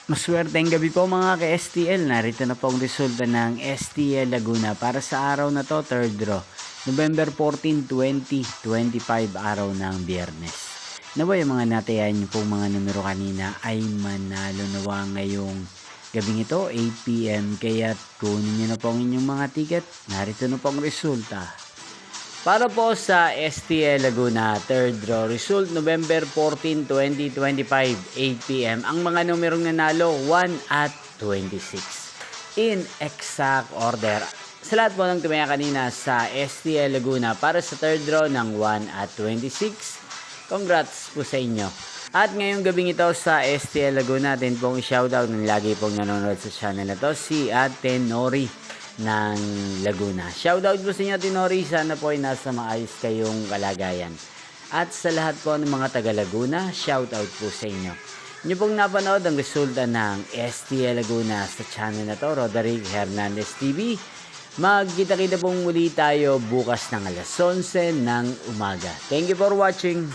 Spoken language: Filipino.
Maswerteng gabi po mga ka-STL. Narito na po ang resulta ng STL Laguna para sa araw na to, third draw. November 14, 2025, araw ng Biyernes. Naway yung mga natayan niyo pong mga numero kanina ay manalo nawa ngayong gabing ito, 8 PM. Kaya kunin niyo na po ang inyong mga ticket. Narito na po ang resulta. Para po sa STL Laguna, third draw result, November 14, 2025, 8 PM. Ang mga numerong nanalo, 1 at 26. In exact order. Sa lahat po ng tumaya kanina sa STL Laguna para sa third draw ng 1 at 26, congrats po sa inyo. At ngayong gabing ito sa STL Laguna, natin pong i-shoutout ng lagi pong nanonood sa channel na to, si Ate Nori ng Laguna. Shoutout po sa inyo, Tinori. Sana po ay nasa maayos kayong kalagayan. At sa lahat po ng mga taga Laguna, shoutout po sa inyo. Inyo pong napanood ang resulta ng STL Laguna sa channel na to, Roderick Hernandez TV. Magkita-kita pong muli tayo bukas ng alas 11 ng umaga. Thank you for watching.